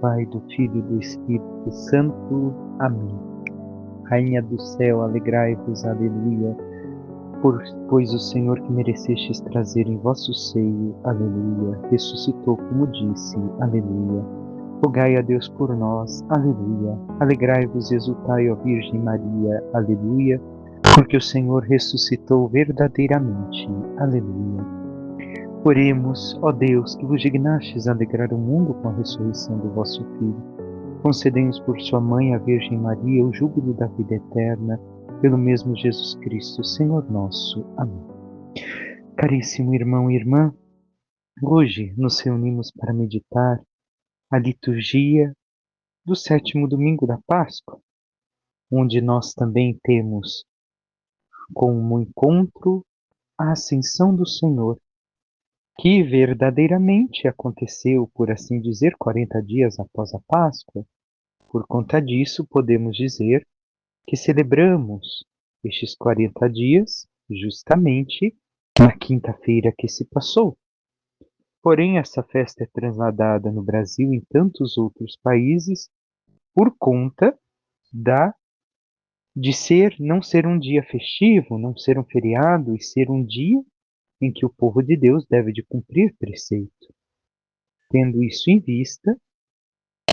Pai, do Filho e do Espírito Santo. Amém. Rainha do céu, alegrai-vos, aleluia. Pois o Senhor que merecestes trazer em vosso seio, aleluia, ressuscitou como disse, aleluia. Rogai a Deus por nós, aleluia. Alegrai-vos e exultai, ó Virgem Maria, aleluia, porque o Senhor ressuscitou verdadeiramente, aleluia. Oremos, ó Deus, que vos dignastes alegrar o mundo com a ressurreição do vosso Filho. Concedei-nos por sua mãe, a Virgem Maria, o júbilo da vida eterna, pelo mesmo Jesus Cristo, Senhor nosso. Amém. Caríssimo irmão e irmã, hoje nos reunimos para meditar a liturgia do sétimo domingo da Páscoa, onde nós também temos como encontro a ascensão do Senhor, que verdadeiramente aconteceu, por assim dizer, 40 dias após a Páscoa. Por conta disso, podemos dizer que celebramos estes 40 dias justamente na quinta-feira que se passou. Porém, essa festa é trasladada no Brasil e em tantos outros países por conta de não ser um dia festivo, não ser um feriado, e ser um dia em que o povo de Deus deve de cumprir preceito. Tendo isso em vista,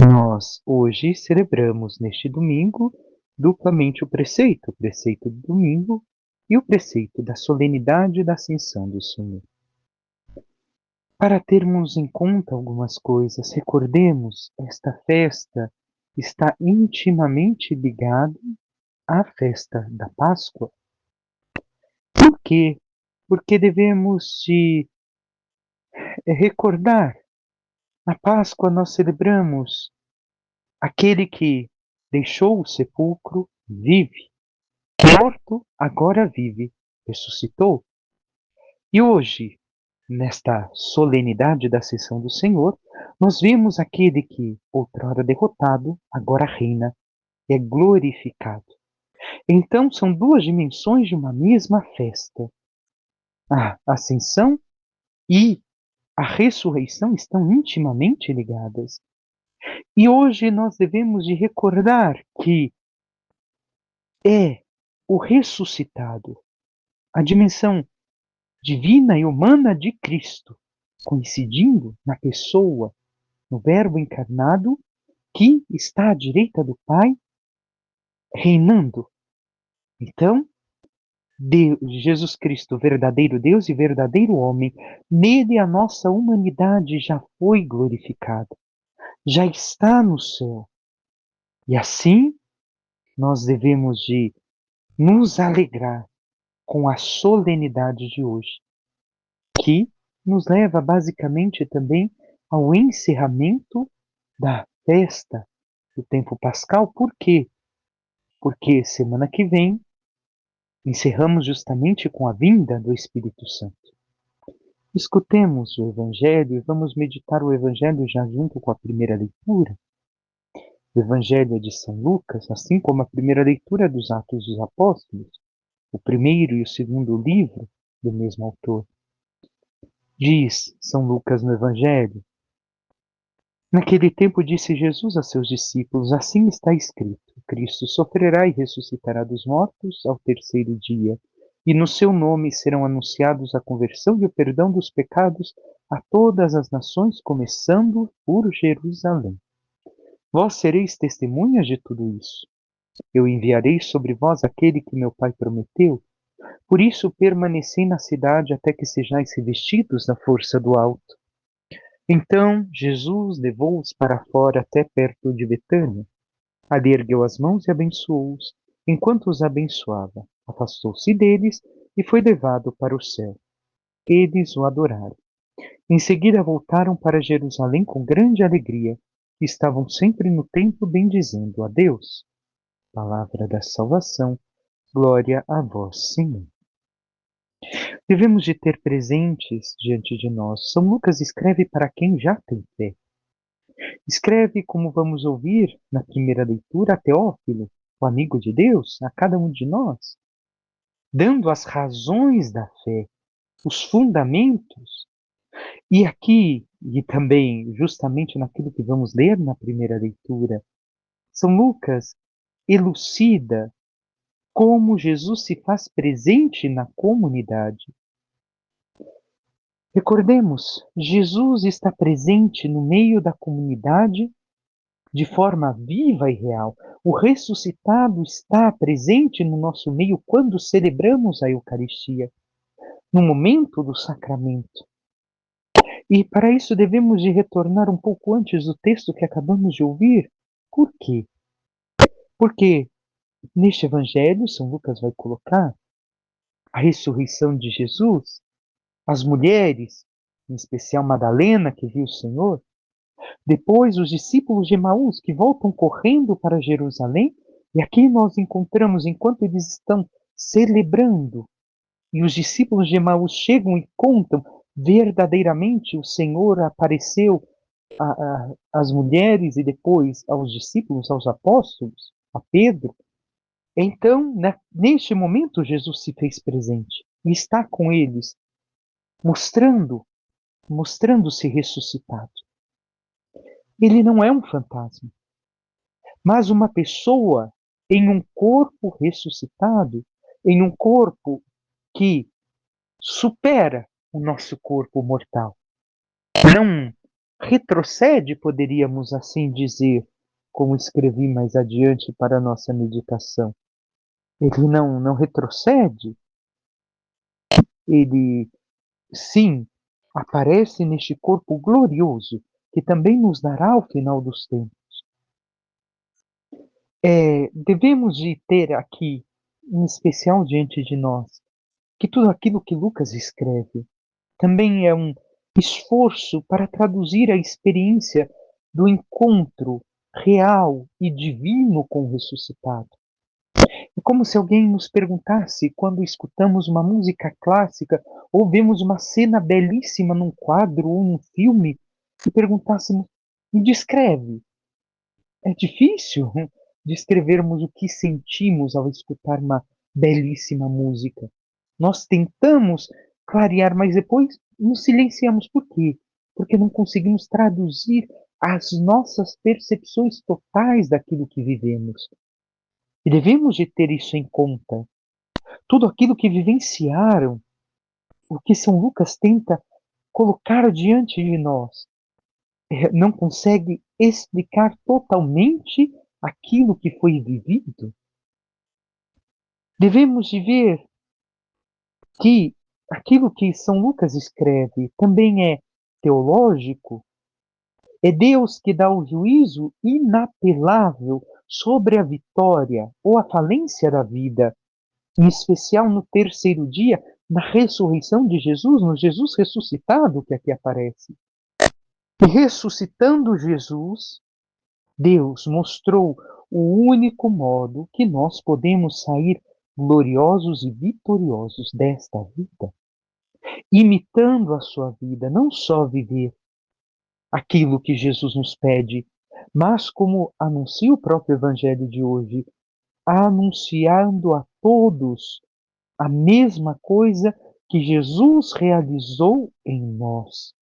nós hoje celebramos neste domingo duplamente o preceito do domingo e o preceito da solenidade da Ascensão do Senhor. Para termos em conta algumas coisas, recordemos, esta festa está intimamente ligada à festa da Páscoa. Por quê? Porque devemos de recordar, na Páscoa nós celebramos aquele que deixou o sepulcro, vive, morto, agora vive, ressuscitou. E hoje, nesta solenidade da Ascensão do Senhor, nós vemos aquele que, outrora derrotado, agora reina, é glorificado. Então, são duas dimensões de uma mesma festa. A Ascensão e a ressurreição estão intimamente ligadas. E hoje nós devemos de recordar que é o ressuscitado, a dimensão divina e humana de Cristo, coincidindo na pessoa, no Verbo encarnado, que está à direita do Pai, reinando. Então, Deus, Jesus Cristo, verdadeiro Deus e verdadeiro homem, nele a nossa humanidade já foi glorificada, já está no céu. E assim, nós devemos de nos alegrar com a solenidade de hoje, que nos leva basicamente também ao encerramento da festa do tempo pascal. Por quê? Porque semana que vem encerramos justamente com a vinda do Espírito Santo. Escutemos o Evangelho e vamos meditar o Evangelho já junto com a primeira leitura. O Evangelho é de São Lucas, assim como a primeira leitura dos Atos dos Apóstolos, o primeiro e o segundo livro do mesmo autor. Diz São Lucas no Evangelho: naquele tempo disse Jesus a seus discípulos: assim está escrito, Cristo sofrerá e ressuscitará dos mortos ao terceiro dia, e no seu nome serão anunciados a conversão e o perdão dos pecados a todas as nações, começando por Jerusalém. Vós sereis testemunhas de tudo isso. Eu enviarei sobre vós aquele que meu Pai prometeu. Por isso permanecei na cidade até que sejais revestidos da força do alto. Então Jesus levou-os para fora até perto de Betânia. Ali ergueu as mãos e abençoou-os. Enquanto os abençoava, afastou-se deles e foi levado para o céu. Eles o adoraram. Em seguida voltaram para Jerusalém com grande alegria e estavam sempre no templo bendizendo a Deus. Palavra da salvação. Glória a vós, Senhor. Devemos de ter presentes diante de nós. São Lucas escreve para quem já tem fé. Escreve, como vamos ouvir na primeira leitura, a Teófilo, o amigo de Deus, a cada um de nós, dando as razões da fé, os fundamentos, E aqui, e também justamente naquilo que vamos ler na primeira leitura, São Lucas elucida como Jesus se faz presente na comunidade. Recordemos, Jesus está presente no meio da comunidade de forma viva e real. O ressuscitado está presente no nosso meio quando celebramos a Eucaristia, no momento do sacramento. E para isso devemos de retornar um pouco antes do texto que acabamos de ouvir. Por quê? Porque neste evangelho, São Lucas vai colocar a ressurreição de Jesus, as mulheres, em especial Madalena, que viu o Senhor, depois os discípulos de Emaús, que voltam correndo para Jerusalém, e aqui nós encontramos, enquanto eles estão celebrando, e os discípulos de Emaús chegam e contam, verdadeiramente o Senhor apareceu às mulheres e depois aos discípulos, aos apóstolos, a Pedro. Então, neste momento, Jesus se fez presente e está com eles, mostrando-se ressuscitado. Ele não é um fantasma, mas uma pessoa em um corpo ressuscitado, em um corpo que supera o nosso corpo mortal. Não retrocede, poderíamos assim dizer, como escrevi mais adiante para a nossa meditação. Ele não retrocede, ele sim aparece neste corpo glorioso que também nos dará ao final dos tempos. Devemos de ter aqui, em especial diante de nós, que tudo aquilo que Lucas escreve também é um esforço para traduzir a experiência do encontro real e divino com o ressuscitado. É como se alguém nos perguntasse, quando escutamos uma música clássica ou vemos uma cena belíssima num quadro ou num filme, e perguntássemos: me descreve. É difícil descrevermos o que sentimos ao escutar uma belíssima música. Nós tentamos clarear, mas depois nos silenciamos. Por quê? Porque não conseguimos traduzir as nossas percepções totais daquilo que vivemos. E devemos de ter isso em conta. Tudo aquilo que vivenciaram, o que São Lucas tenta colocar diante de nós, não consegue explicar totalmente aquilo que foi vivido. Devemos de ver que aquilo que São Lucas escreve também é teológico. É Deus que dá o juízo inapelável sobre a vitória ou a falência da vida, em especial no terceiro dia, na ressurreição de Jesus, no Jesus ressuscitado que aqui aparece. E ressuscitando Jesus, Deus mostrou o único modo que nós podemos sair gloriosos e vitoriosos desta vida, imitando a sua vida, não só viver aquilo que Jesus nos pede, mas como anuncia o próprio Evangelho de hoje, anunciando a todos a mesma coisa que Jesus realizou em nós.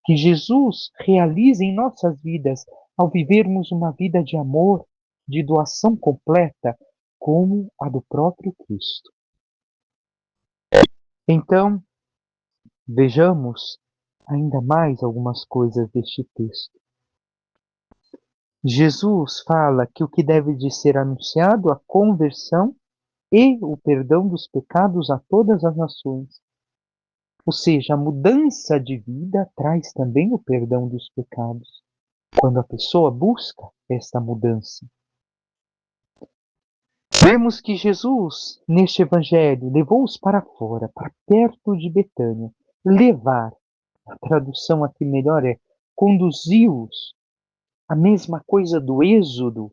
Que Jesus realize em nossas vidas ao vivermos uma vida de amor, de doação completa, como a do próprio Cristo. Então, vejamos ainda mais algumas coisas deste texto. Jesus fala que o que deve de ser anunciado, a conversão e o perdão dos pecados a todas as nações. Ou seja, a mudança de vida traz também o perdão dos pecados, quando a pessoa busca esta mudança. Vemos que Jesus, neste evangelho, levou-os para fora, para perto de Betânia. Levar, a tradução aqui melhor é conduziu-os. A mesma coisa do êxodo.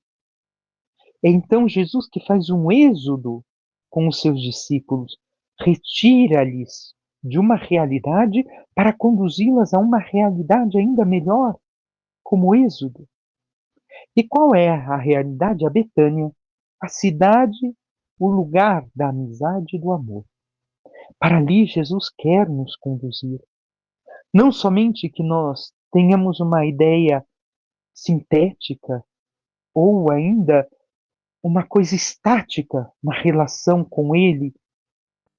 É então Jesus que faz um êxodo com os seus discípulos, retira-lhes de uma realidade para conduzi-las a uma realidade ainda melhor, como o êxodo. E qual é a realidade? A Betânia, a cidade, o lugar da amizade e do amor. Para ali Jesus quer nos conduzir. Não somente que nós tenhamos uma ideia sintética ou ainda uma coisa estática na relação com Ele,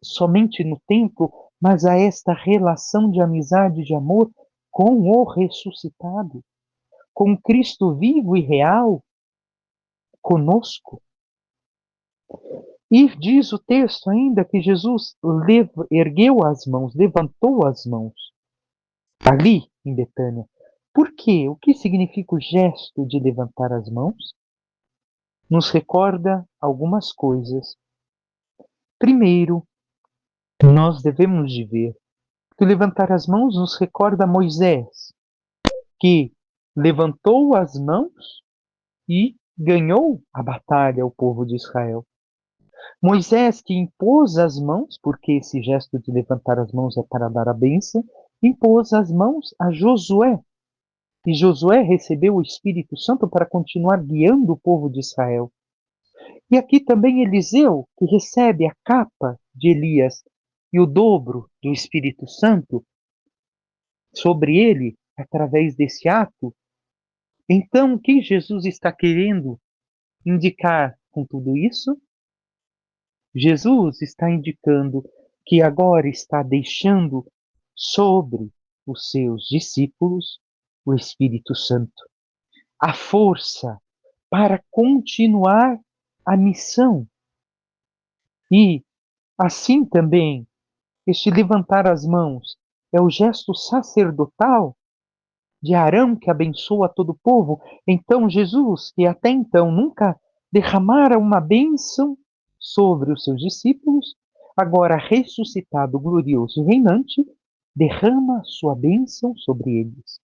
somente no templo, mas a esta relação de amizade e de amor com o ressuscitado, com Cristo vivo e real conosco. E diz o texto ainda que Jesus ergueu as mãos, levantou as mãos, ali em Betânia. Por quê? O que significa o gesto de levantar as mãos? Nos recorda algumas coisas. Primeiro, nós devemos de ver que levantar as mãos nos recorda Moisés, que levantou as mãos e ganhou a batalha ao povo de Israel. Moisés, que impôs as mãos, porque esse gesto de levantar as mãos é para dar a bênção, impôs as mãos a Josué. E Josué recebeu o Espírito Santo para continuar guiando o povo de Israel. E aqui também Eliseu, que recebe a capa de Elias e o dobro do Espírito Santo sobre ele, através desse ato. Então, o que Jesus está querendo indicar com tudo isso? Jesus está indicando que agora está deixando sobre os seus discípulos o Espírito Santo, a força para continuar a missão. E assim também, este levantar as mãos é o gesto sacerdotal de Arão que abençoa todo o povo. Então Jesus, que até então nunca derramara uma bênção sobre os seus discípulos, agora ressuscitado, glorioso e reinante, derrama sua bênção sobre eles.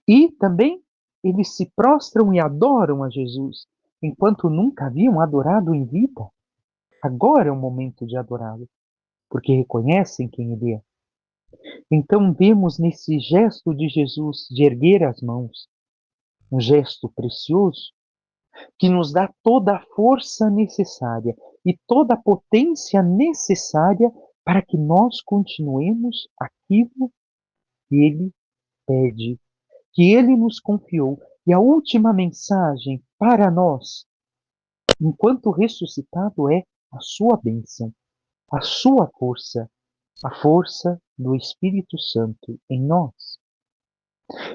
E também eles se prostram e adoram a Jesus, enquanto nunca haviam adorado em vida. Agora é o momento de adorá-lo, porque reconhecem quem ele é. Então vemos nesse gesto de Jesus de erguer as mãos, um gesto precioso, que nos dá toda a força necessária e toda a potência necessária para que nós continuemos aquilo que ele pede, que ele nos confiou. E a última mensagem para nós, enquanto ressuscitado, é a sua bênção, a sua força, a força do Espírito Santo em nós.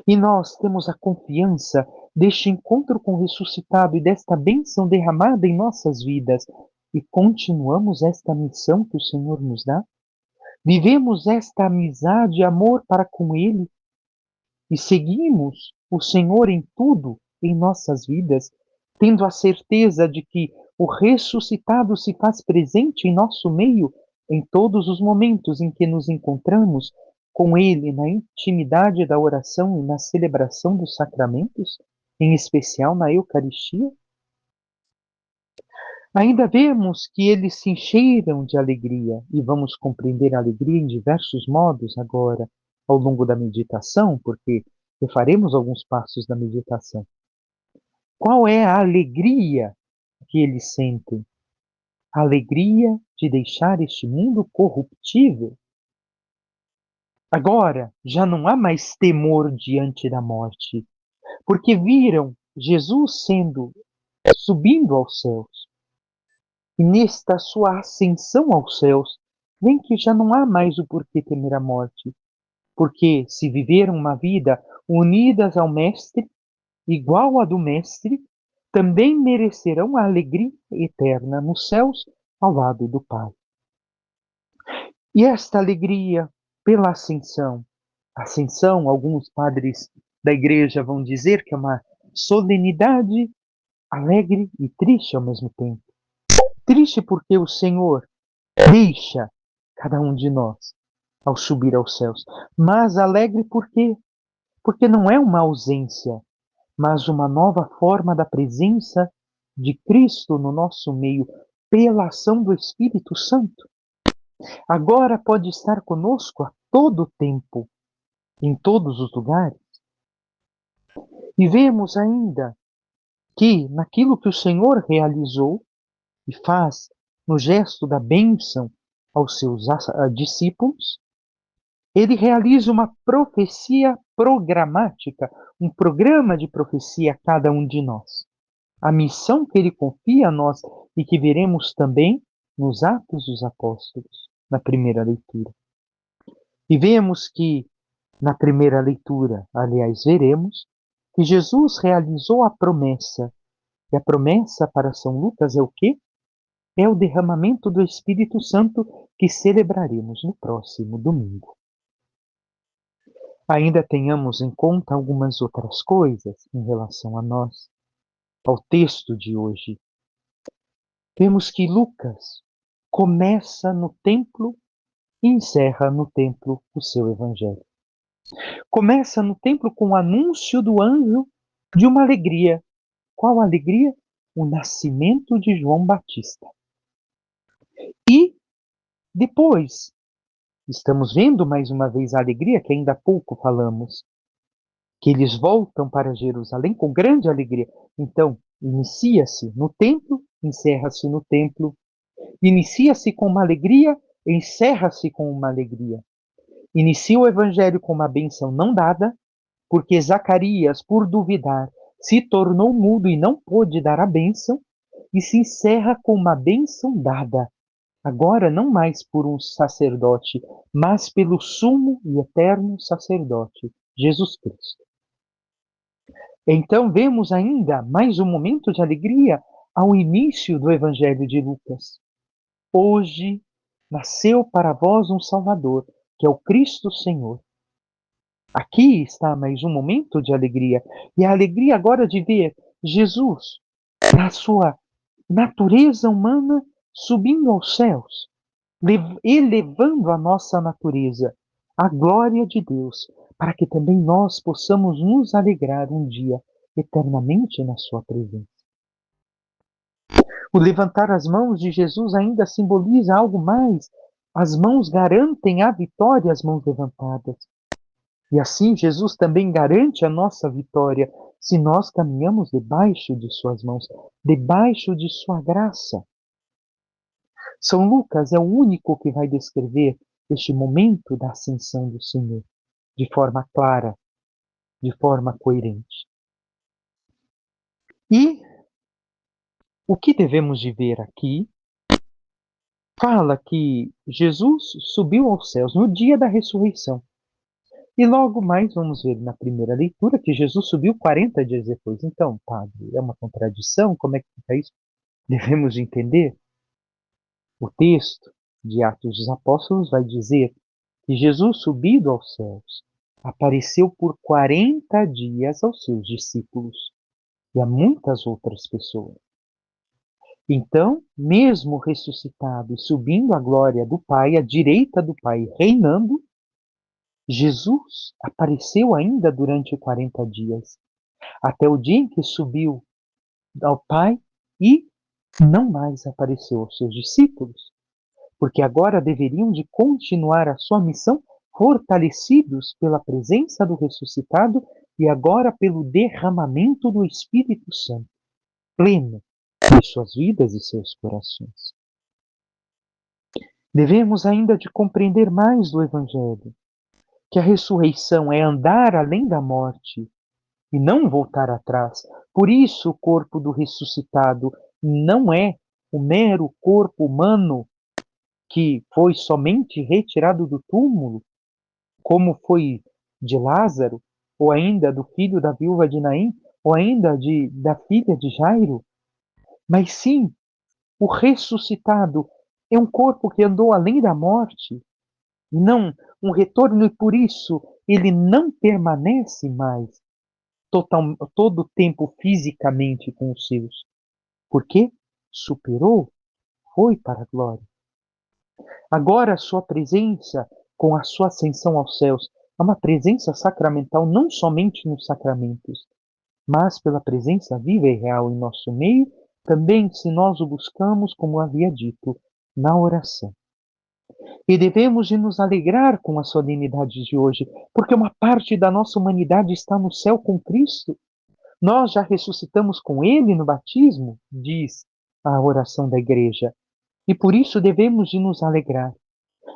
E nós temos a confiança deste encontro com o ressuscitado e desta bênção derramada em nossas vidas. E continuamos esta missão que o Senhor nos dá. Vivemos esta amizade e amor para com Ele. E seguimos o Senhor em tudo em nossas vidas, tendo a certeza de que o ressuscitado se faz presente em nosso meio em todos os momentos em que nos encontramos com Ele na intimidade da oração e na celebração dos sacramentos, em especial na Eucaristia. Ainda vemos que eles se encheram de alegria e vamos compreender a alegria em diversos modos agora, ao longo da meditação, porque faremos alguns passos da meditação. Qual é a alegria que eles sentem? A alegria de deixar este mundo corruptível. Agora já não há mais temor diante da morte, porque viram Jesus subindo aos céus. E nesta sua ascensão aos céus, vem que já não há mais o porquê temer a morte, porque se viveram uma vida unidas ao Mestre, igual à do Mestre, também merecerão a alegria eterna nos céus ao lado do Pai. E esta alegria pela ascensão, alguns padres da igreja vão dizer que é uma solenidade alegre e triste ao mesmo tempo. Triste porque o Senhor deixa cada um de nós ao subir aos céus, mas alegre por quê? Porque não é uma ausência, mas uma nova forma da presença de Cristo no nosso meio, pela ação do Espírito Santo. Agora pode estar conosco a todo tempo, em todos os lugares. E vemos ainda que naquilo que o Senhor realizou e faz no gesto da bênção aos seus discípulos, Ele realiza uma profecia programática, um programa de profecia a cada um de nós. A missão que ele confia a nós e que veremos também nos Atos dos Apóstolos, na primeira leitura. E vemos que, na primeira leitura, aliás, veremos que Jesus realizou a promessa. E a promessa para São Lucas é o quê? É o derramamento do Espírito Santo que celebraremos no próximo domingo. Ainda tenhamos em conta algumas outras coisas em relação a nós, ao texto de hoje. Vemos que Lucas começa no templo e encerra no templo o seu evangelho. Começa no templo com o anúncio do anjo de uma alegria. Qual alegria? O nascimento de João Batista. E depois, estamos vendo mais uma vez a alegria que ainda há pouco falamos, que eles voltam para Jerusalém com grande alegria. Então, inicia-se no templo, encerra-se no templo. Inicia-se com uma alegria, encerra-se com uma alegria. Inicia o evangelho com uma bênção não dada, porque Zacarias, por duvidar, se tornou mudo e não pôde dar a bênção, e se encerra com uma bênção dada, agora não mais por um sacerdote, mas pelo sumo e eterno sacerdote, Jesus Cristo. Então vemos ainda mais um momento de alegria ao início do Evangelho de Lucas. Hoje nasceu para vós um Salvador, que é o Cristo Senhor. Aqui está mais um momento de alegria. E a alegria agora de ver Jesus, na sua natureza humana, subindo aos céus, elevando a nossa natureza à glória de Deus, para que também nós possamos nos alegrar um dia eternamente na sua presença. O levantar as mãos de Jesus ainda simboliza algo mais. As mãos garantem a vitória, as mãos levantadas. E assim Jesus também garante a nossa vitória se nós caminhamos debaixo de suas mãos, debaixo de sua graça. São Lucas é o único que vai descrever este momento da ascensão do Senhor de forma clara, de forma coerente. E o que devemos de ver aqui fala que Jesus subiu aos céus no dia da ressurreição. E logo mais vamos ver na primeira leitura que Jesus subiu 40 dias depois. Então, padre, é uma contradição? Como é que fica isso? Devemos entender. O texto de Atos dos Apóstolos vai dizer que Jesus, subido aos céus, apareceu por 40 dias aos seus discípulos e a muitas outras pessoas. Então, mesmo ressuscitado e subindo à glória do Pai, à direita do Pai, reinando, Jesus apareceu ainda durante 40 dias, até o dia em que subiu ao Pai e não mais apareceu aos seus discípulos, porque agora deveriam de continuar a sua missão fortalecidos pela presença do ressuscitado e agora pelo derramamento do Espírito Santo, pleno de suas vidas e seus corações. Devemos ainda de compreender mais do Evangelho, que a ressurreição é andar além da morte e não voltar atrás. Por isso o corpo do ressuscitado não é o mero corpo humano que foi somente retirado do túmulo, como foi de Lázaro, ou ainda do filho da viúva de Naim, ou ainda da filha de Jairo, mas sim, o ressuscitado é um corpo que andou além da morte, e não um retorno, e por isso ele não permanece mais todo o tempo fisicamente com os seus. Porque superou, foi para a glória. Agora a sua presença, com a sua ascensão aos céus, é uma presença sacramental não somente nos sacramentos, mas pela presença viva e real em nosso meio, também se nós o buscamos, como havia dito, na oração. E devemos de nos alegrar com a solenidade de hoje, porque uma parte da nossa humanidade está no céu com Cristo. Nós já ressuscitamos com Ele no batismo, diz a oração da igreja, e por isso devemos de nos alegrar.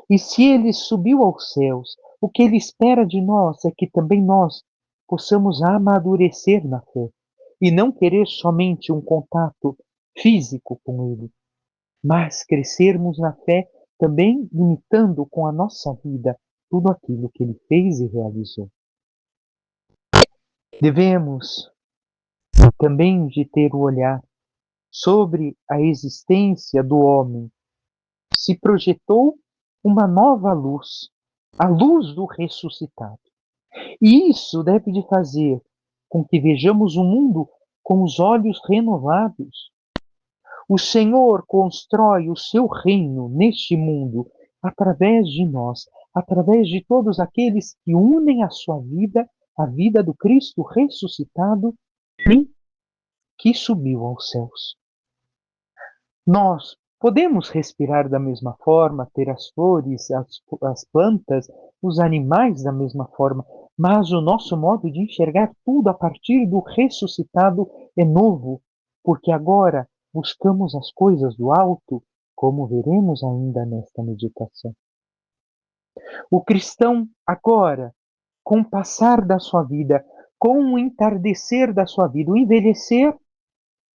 E se ele subiu aos céus, o que ele espera de nós é que também nós possamos amadurecer na fé e não querer somente um contato físico com ele, mas crescermos na fé também imitando com a nossa vida tudo aquilo que ele fez e realizou. Devemos também de ter o olhar sobre a existência do homem. Se projetou uma nova luz, a luz do ressuscitado. E isso deve de fazer com que vejamos o mundo com os olhos renovados. O Senhor constrói o seu reino neste mundo através de nós, através de todos aqueles que unem a sua vida à vida do Cristo ressuscitado e que subiu aos céus. Nós podemos respirar da mesma forma, ter as flores, as plantas, os animais da mesma forma, mas o nosso modo de enxergar tudo a partir do ressuscitado é novo, porque agora buscamos as coisas do alto, como veremos ainda nesta meditação. O cristão agora, com o passar da sua vida, com o entardecer da sua vida, o envelhecer,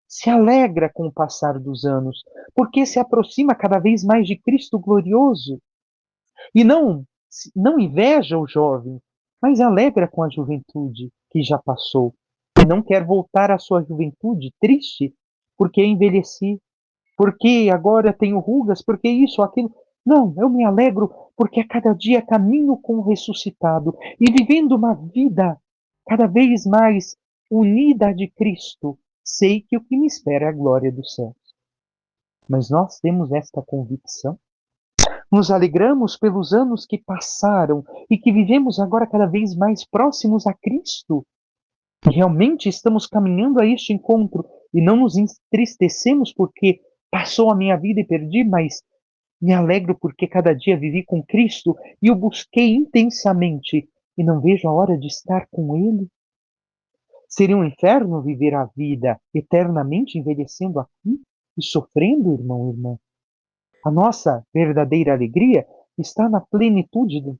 se alegra com o passar dos anos, porque se aproxima cada vez mais de Cristo glorioso. E não inveja o jovem, mas alegra com a juventude que já passou. E não quer voltar à sua juventude triste, porque envelheci, porque agora tenho rugas, porque isso ou aquilo. Não, eu me alegro porque a cada dia caminho com o ressuscitado e vivendo uma vida cada vez mais unida a de Cristo. Sei que o que me espera é a glória do céu. Mas nós temos esta convicção. Nos alegramos pelos anos que passaram e que vivemos agora cada vez mais próximos a Cristo. E realmente estamos caminhando a este encontro e não nos entristecemos porque passou a minha vida e perdi, mas me alegro porque cada dia vivi com Cristo e o busquei intensamente e não vejo a hora de estar com Ele. Seria um inferno viver a vida eternamente envelhecendo aqui e sofrendo, irmão e irmã. A nossa verdadeira alegria está na plenitude,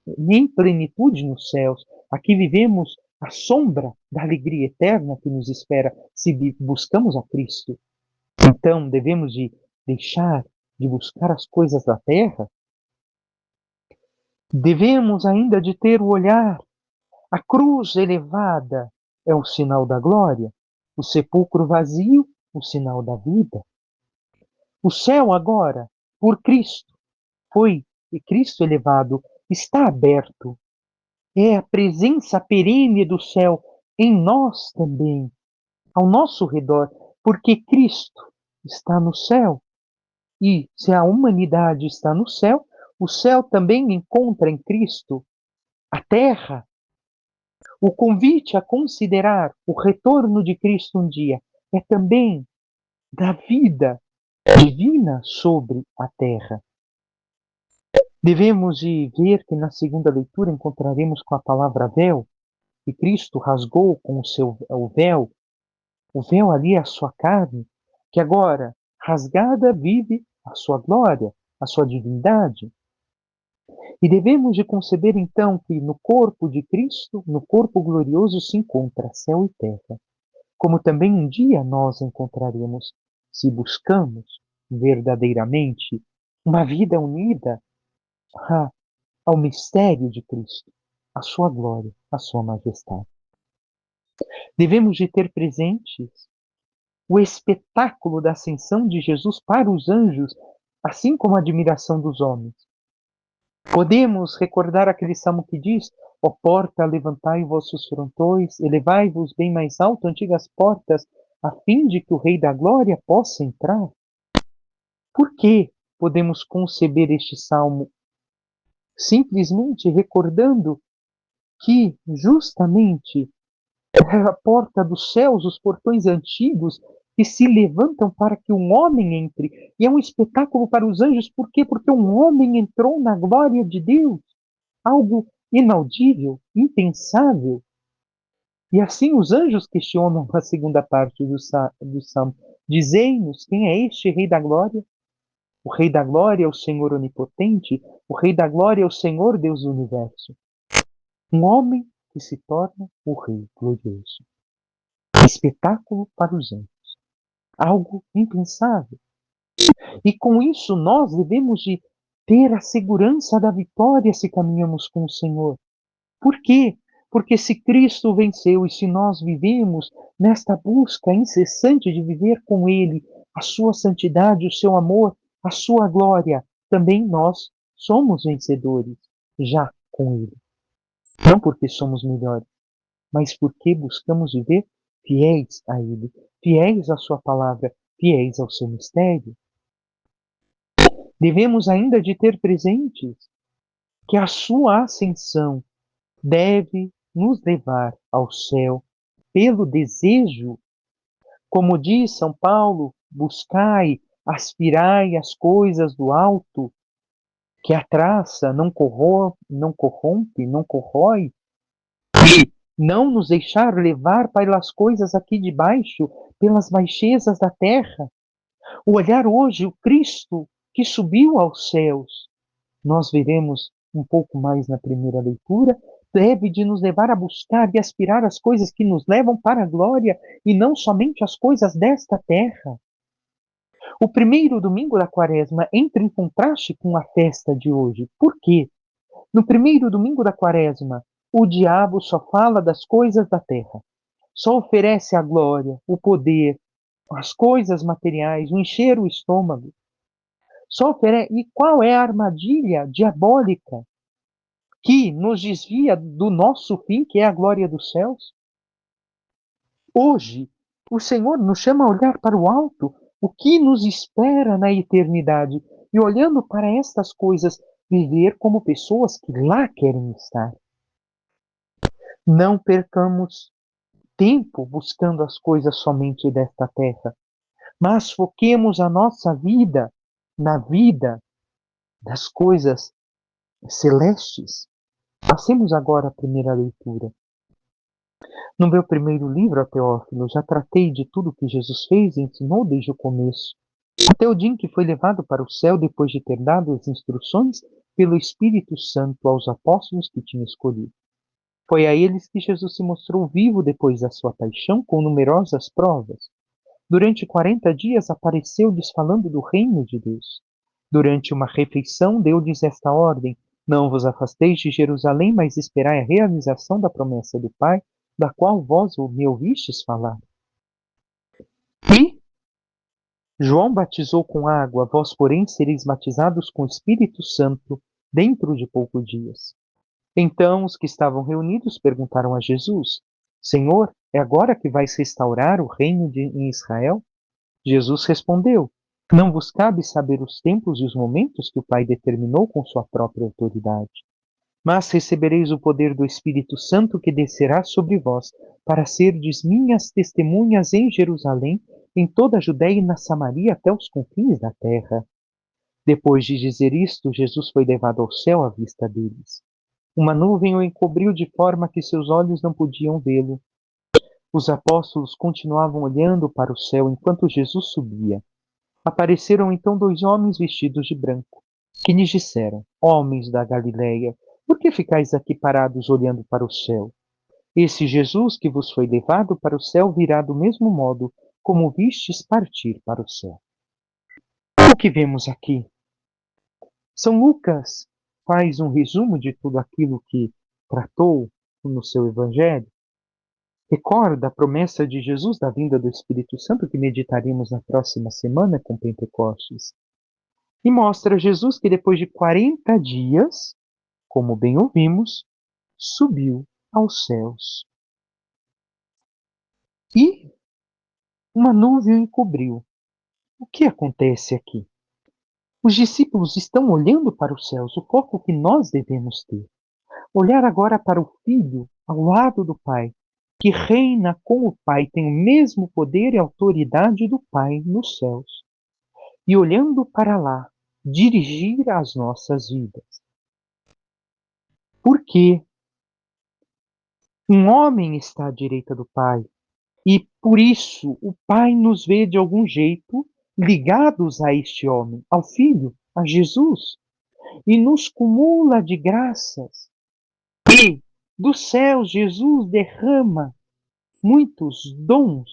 em plenitude nos céus. Aqui vivemos a sombra da alegria eterna que nos espera se buscamos a Cristo. Então devemos de deixar de buscar as coisas da terra. Devemos ainda de ter o olhar. A cruz elevada é o sinal da glória. O sepulcro vazio, o sinal da vida. O céu agora, por Cristo, foi e Cristo elevado, está aberto. É a presença perene do céu em nós também, ao nosso redor, porque Cristo está no céu. E se a humanidade está no céu, o céu também encontra em Cristo a terra. O convite a considerar o retorno de Cristo um dia é também da vida divina sobre a terra. Devemos de ver que na segunda leitura encontraremos com a palavra véu, que Cristo rasgou com o véu ali é a sua carne, que agora, rasgada, vive a sua glória, a sua divindade. E devemos de conceber então que no corpo de Cristo, no corpo glorioso, se encontra céu e terra, como também um dia nós encontraremos, se buscamos verdadeiramente uma vida unida ao mistério de Cristo, à sua glória, à sua majestade. Devemos de ter presentes o espetáculo da ascensão de Jesus para os anjos, assim como a admiração dos homens. Podemos recordar aquele salmo que diz: ó porta, levantai vossos frontões, elevai-vos bem mais alto, antigas portas, a fim de que o Rei da Glória possa entrar. Por que podemos conceber este salmo? Simplesmente recordando que justamente é a porta dos céus, os portões antigos que se levantam para que um homem entre. E é um espetáculo para os anjos, por quê? Porque um homem entrou na glória de Deus. Algo inaudível, impensável. E assim os anjos questionam a segunda parte do salmo. Dizei-nos quem é este Rei da Glória? O Rei da Glória é o Senhor Onipotente, o Rei da Glória é o Senhor Deus do Universo. Um homem que se torna o Rei glorioso. Espetáculo para os anjos. Algo impensável. E com isso nós devemos de ter a segurança da vitória se caminhamos com o Senhor. Por quê? Porque se Cristo venceu e se nós vivemos nesta busca incessante de viver com Ele a sua santidade, o seu amor, a sua glória, também nós somos vencedores já com Ele. Não porque somos melhores, mas porque buscamos viver fiéis a Ele, fiéis à sua palavra, fiéis ao seu mistério. Devemos ainda de ter presentes que a sua ascensão deve nos levar ao céu pelo desejo, como diz São Paulo, buscai, aspirai as coisas do alto, que a traça não corrompe, não corrói, e não nos deixar levar pelas coisas aqui de baixo, pelas baixezas da terra. O olhar hoje, o Cristo que subiu aos céus, nós veremos um pouco mais na primeira leitura, deve de nos levar a buscar e aspirar as coisas que nos levam para a glória e não somente as coisas desta terra. O primeiro domingo da Quaresma entra em contraste com a festa de hoje. Por quê? No primeiro domingo da Quaresma, o diabo só fala das coisas da terra, só oferece a glória, o poder, as coisas materiais, o encher o estômago. Só oferece... E qual é a armadilha diabólica que nos desvia do nosso fim, que é a glória dos céus? Hoje, o Senhor nos chama a olhar para o alto, o que nos espera na eternidade, e olhando para estas coisas, viver como pessoas que lá querem estar. Não percamos tempo buscando as coisas somente desta terra, mas foquemos a nossa vida na vida das coisas celestes. Passemos agora à primeira leitura. No meu primeiro livro, Teófilo, já tratei de tudo que Jesus fez e ensinou desde o começo, até o dia em que foi levado para o céu depois de ter dado as instruções pelo Espírito Santo aos apóstolos que tinha escolhido. Foi a eles que Jesus se mostrou vivo depois da sua paixão com numerosas provas. Durante 40 dias apareceu-lhes falando do reino de Deus. Durante uma refeição deu-lhes esta ordem: não vos afasteis de Jerusalém, mas esperai a realização da promessa do Pai, da qual vós me ouvistes falar. E João batizou com água, vós, porém, sereis batizados com o Espírito Santo dentro de poucos dias. Então os que estavam reunidos perguntaram a Jesus: Senhor, é agora que vais restaurar o reino em Israel? Jesus respondeu: não vos cabe saber os tempos e os momentos que o Pai determinou com sua própria autoridade. Mas recebereis o poder do Espírito Santo que descerá sobre vós, para serdes minhas testemunhas em Jerusalém, em toda a Judéia e na Samaria até os confins da terra. Depois de dizer isto, Jesus foi levado ao céu à vista deles. Uma nuvem o encobriu de forma que seus olhos não podiam vê-lo. Os apóstolos continuavam olhando para o céu enquanto Jesus subia. Apareceram então dois homens vestidos de branco, que lhes disseram: homens da Galileia, por que ficais aqui parados olhando para o céu? Esse Jesus que vos foi levado para o céu virá do mesmo modo como vistes partir para o céu. O que vemos aqui? São Lucas faz um resumo de tudo aquilo que tratou no seu evangelho. Recorda a promessa de Jesus da vinda do Espírito Santo que meditaremos na próxima semana com Pentecostes. E mostra Jesus que depois de 40 dias, como bem ouvimos, subiu aos céus. E uma nuvem o encobriu. O que acontece aqui? Os discípulos estão olhando para os céus, o foco que nós devemos ter. Olhar agora para o Filho ao lado do Pai, que reina com o Pai, tem o mesmo poder e autoridade do Pai nos céus. E olhando para lá, dirigir as nossas vidas. Por quê? Um homem está à direita do Pai, e por isso o Pai nos vê de algum jeito ligados a este homem, ao Filho, a Jesus, e nos cumula de graças. E dos céus Jesus derrama muitos dons,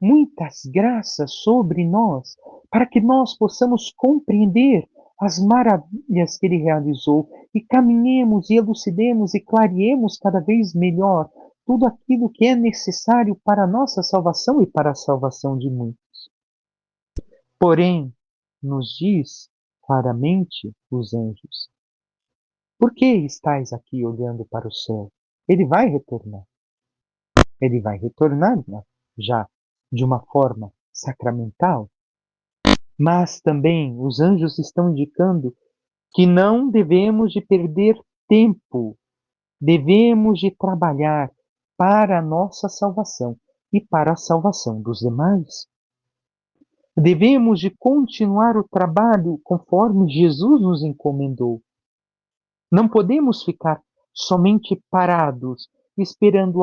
muitas graças sobre nós, para que nós possamos compreender as maravilhas que ele realizou e caminhemos e elucidemos e clareemos cada vez melhor tudo aquilo que é necessário para a nossa salvação e para a salvação de muitos. Porém, nos diz claramente os anjos: por que estáis aqui olhando para o céu? Ele vai retornar. Ele vai retornar, né? Já de uma forma sacramental, mas também os anjos estão indicando que não devemos de perder tempo, devemos de trabalhar para a nossa salvação e para a salvação dos demais. Devemos de continuar o trabalho conforme Jesus nos encomendou. Não podemos ficar somente parados, esperando,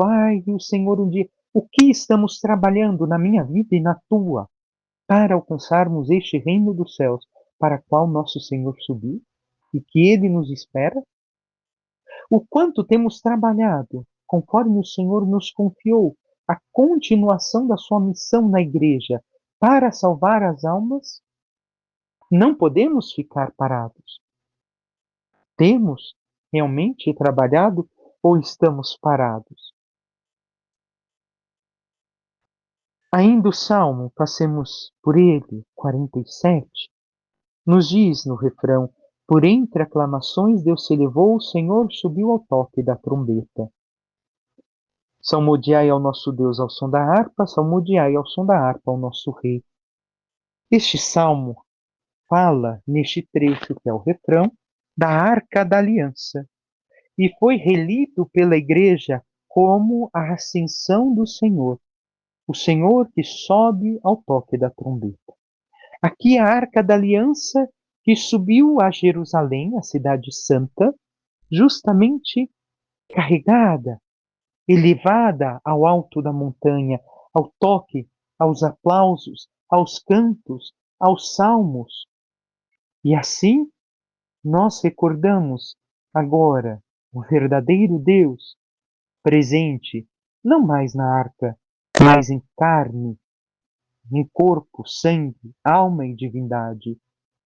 o Senhor um dia. O que estamos trabalhando na minha vida e na tua para alcançarmos este reino dos céus para o qual nosso Senhor subiu e que Ele nos espera? O quanto temos trabalhado, conforme o Senhor nos confiou, a continuação da sua missão na igreja para salvar as almas? Não podemos ficar parados. Temos realmente trabalhado ou estamos parados? Ainda o Salmo, passemos por ele, 47, nos diz no refrão: por entre aclamações Deus se elevou, o Senhor subiu ao toque da trombeta. Salmodiai ao nosso Deus ao som da harpa, salmodiai ao som da harpa ao nosso Rei. Este salmo fala, neste trecho que é o refrão, da Arca da Aliança, e foi relido pela Igreja como a ascensão do Senhor, o Senhor que sobe ao toque da trombeta. Aqui a Arca da Aliança que subiu a Jerusalém, a cidade santa, justamente carregada, elevada ao alto da montanha, ao toque, aos aplausos, aos cantos, aos salmos. E assim nós recordamos agora o verdadeiro Deus presente, não mais na arca, mas em carne, em corpo, sangue, alma e divindade.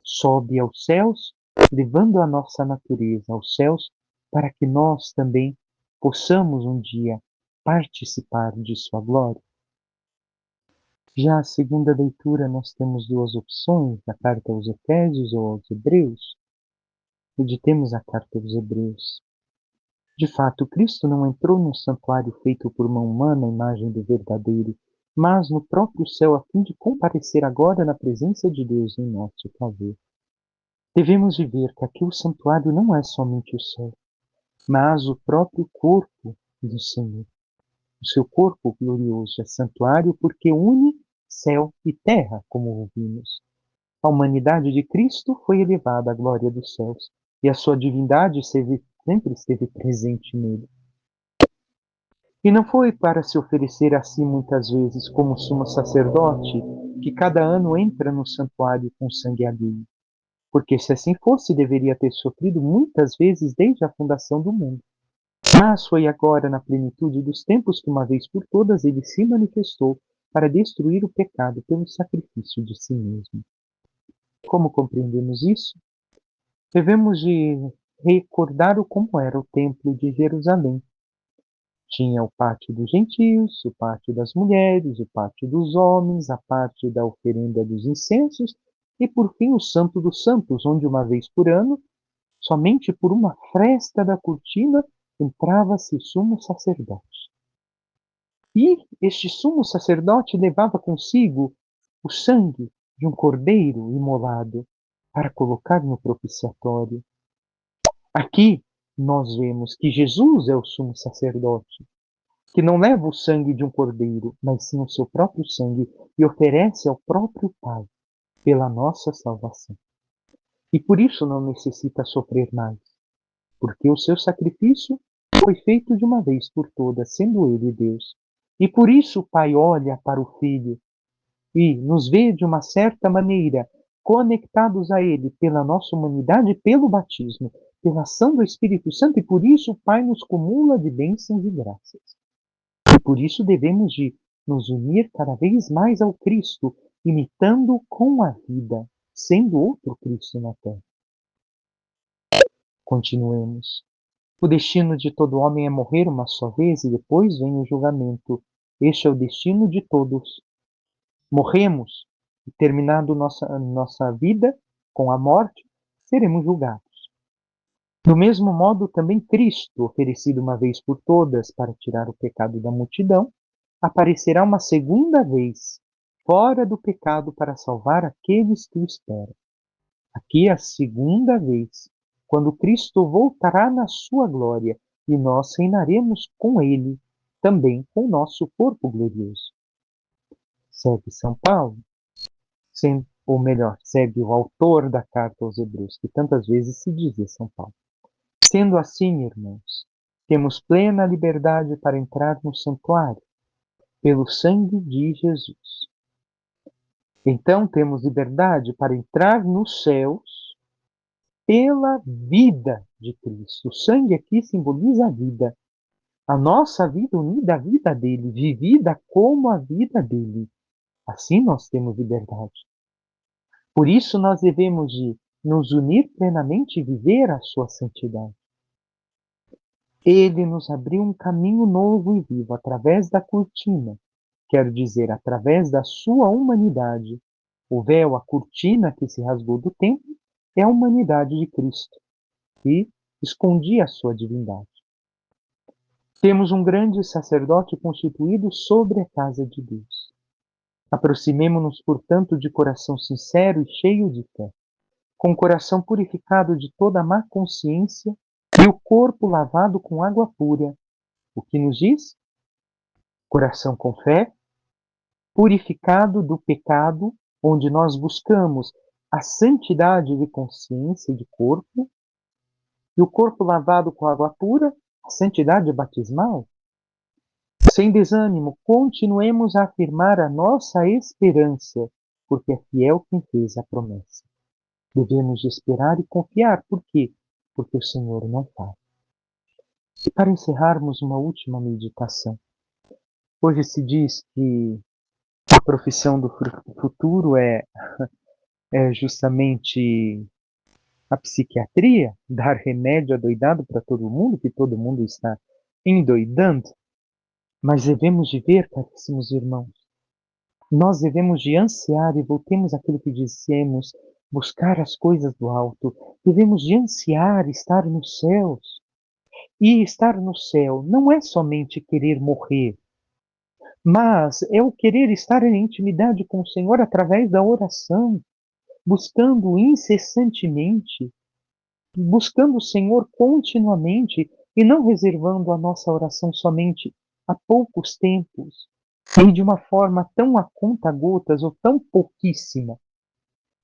Sobe aos céus, levando a nossa natureza aos céus, para que nós também possamos um dia participar de sua glória. Já a segunda leitura, nós temos duas opções, a carta aos Efésios ou aos Hebreus. Meditemos a carta aos Hebreus. De fato, Cristo não entrou num santuário feito por mão humana, a imagem do verdadeiro, mas no próprio céu, a fim de comparecer agora na presença de Deus em nosso favor. Devemos viver que aqui o santuário não é somente o céu, mas o próprio corpo do Senhor. O seu corpo glorioso é santuário porque une céu e terra, como ouvimos. A humanidade de Cristo foi elevada à glória dos céus, e a sua divindade sempre esteve presente nele. E não foi para se oferecer a si muitas vezes como sumo sacerdote, que cada ano entra no santuário com sangue alheio, porque se assim fosse, deveria ter sofrido muitas vezes desde a fundação do mundo. Mas foi agora, na plenitude dos tempos, que uma vez por todas ele se manifestou para destruir o pecado pelo sacrifício de si mesmo. Como compreendemos isso? Devemos de recordar como era o templo de Jerusalém. Tinha o pátio dos gentios, o pátio das mulheres, o pátio dos homens, a parte da oferenda dos incensos e, por fim, o Santo dos Santos, onde uma vez por ano, somente por uma fresta da cortina, entrava-se o sumo sacerdote. E este sumo sacerdote levava consigo o sangue de um cordeiro imolado para colocar no propiciatório. Aqui nós vemos que Jesus é o sumo sacerdote, que não leva o sangue de um cordeiro, mas sim o seu próprio sangue e oferece ao próprio Pai pela nossa salvação. E por isso não necessita sofrer mais, porque o seu sacrifício foi feito de uma vez por todas, sendo ele Deus. E por isso o Pai olha para o Filho e nos vê de uma certa maneira conectados a Ele pela nossa humanidade, pelo batismo, pela ação do Espírito Santo, e por isso o Pai nos cumula de bênçãos e graças. E por isso devemos de nos unir cada vez mais ao Cristo, imitando com a vida, sendo outro Cristo na terra. Continuemos. O destino de todo homem é morrer uma só vez e depois vem o julgamento. Este é o destino de todos. Morremos e, terminando nossa vida com a morte, seremos julgados. Do mesmo modo, também Cristo, oferecido uma vez por todas para tirar o pecado da multidão, aparecerá uma segunda vez, fora do pecado, para salvar aqueles que o esperam. Aqui é a segunda vez, quando Cristo voltará na sua glória e nós reinaremos com Ele, também com o nosso corpo glorioso. Segue São Paulo, ou melhor, segue o autor da carta aos Hebreus, que tantas vezes se dizia São Paulo. Sendo assim, irmãos, temos plena liberdade para entrar no santuário, pelo sangue de Jesus. Então temos liberdade para entrar nos céus pela vida de Cristo. O sangue aqui simboliza a vida. A nossa vida unida à vida dele, vivida como a vida dele. Assim nós temos liberdade. Por isso nós devemos de nos unir plenamente e viver a sua santidade. Ele nos abriu um caminho novo e vivo através da cortina, quero dizer, através da sua humanidade. O véu, a cortina que se rasgou do templo, é a humanidade de Cristo, que escondia a sua divindade. Temos um grande sacerdote constituído sobre a casa de Deus. Aproximemo-nos, portanto, de coração sincero e cheio de fé, com o coração purificado de toda má consciência e o corpo lavado com água pura. O que nos diz? Coração com fé, purificado do pecado, onde nós buscamos a santidade de consciência e de corpo, e o corpo lavado com água pura, a santidade batismal. Sem desânimo, continuemos a afirmar a nossa esperança, porque é fiel quem fez a promessa. Devemos esperar e confiar. Por quê? Porque o Senhor não falha. E para encerrarmos, uma última meditação. Hoje se diz que a profissão do futuro é justamente a psiquiatria, dar remédio adoidado para todo mundo, que todo mundo está endoidando. Mas devemos de ver, caríssimos irmãos, nós devemos de ansiar, e voltemos àquilo que dissemos, buscar as coisas do alto. Devemos de ansiar estar nos céus. E estar no céu não é somente querer morrer, mas é o querer estar em intimidade com o Senhor através da oração, buscando incessantemente, buscando o Senhor continuamente e não reservando a nossa oração somente a poucos tempos e de uma forma tão a conta-gotas ou tão pouquíssima.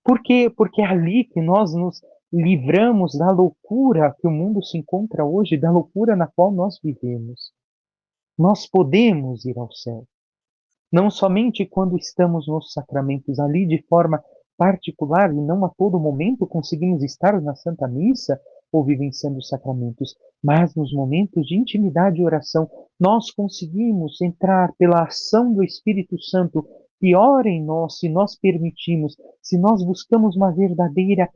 Por quê? Porque é ali que nós nos livramos da loucura que o mundo se encontra hoje, da loucura na qual nós vivemos. Nós podemos ir ao céu, não somente quando estamos nos sacramentos, ali de forma particular e não a todo momento conseguimos estar na Santa Missa ou vivenciando os sacramentos, mas nos momentos de intimidade e oração, nós conseguimos entrar pela ação do Espírito Santo que ora em nós, se nós permitimos, se nós buscamos uma verdadeira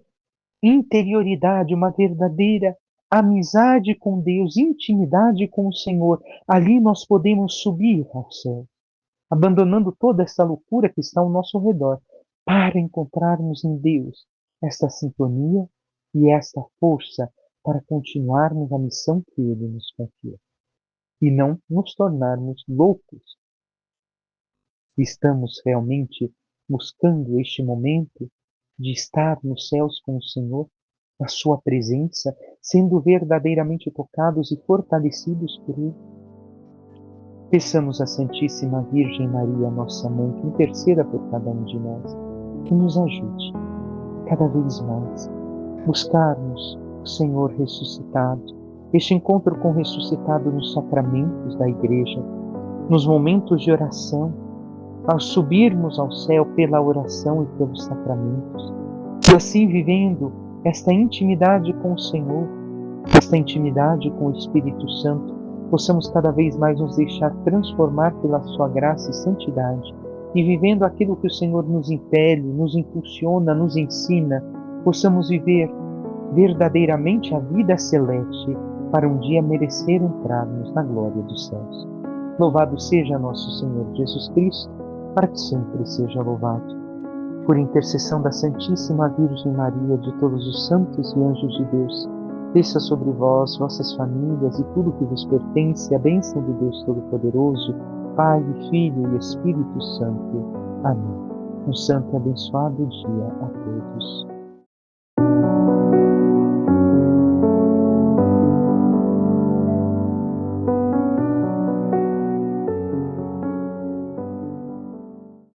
interioridade, uma verdadeira amizade com Deus, intimidade com o Senhor, ali nós podemos subir ao céu, abandonando toda essa loucura que está ao nosso redor, para encontrarmos em Deus esta sintonia e esta força para continuarmos a missão que Ele nos confiou. E não nos tornarmos loucos. Estamos realmente buscando este momento de estar nos céus com o Senhor, na sua presença, sendo verdadeiramente tocados e fortalecidos por Ele. Peçamos à Santíssima Virgem Maria, nossa Mãe, que interceda por cada um de nós, que nos ajude cada vez mais buscarmos o Senhor ressuscitado, este encontro com o ressuscitado nos sacramentos da Igreja, nos momentos de oração, ao subirmos ao céu pela oração e pelos sacramentos. E assim, vivendo esta intimidade com o Senhor, esta intimidade com o Espírito Santo, possamos cada vez mais nos deixar transformar pela sua graça e santidade, e vivendo aquilo que o Senhor nos impele, nos impulsiona, nos ensina, possamos viver verdadeiramente a vida celeste, para um dia merecer entrarmos na glória dos céus. Louvado seja nosso Senhor Jesus Cristo, para que sempre seja louvado. Por intercessão da Santíssima Virgem Maria, de todos os santos e anjos de Deus, desça sobre vós, vossas famílias e tudo que vos pertence, a bênção de Deus Todo-Poderoso, Pai, Filho e Espírito Santo. Amém. Um santo e abençoado dia a todos.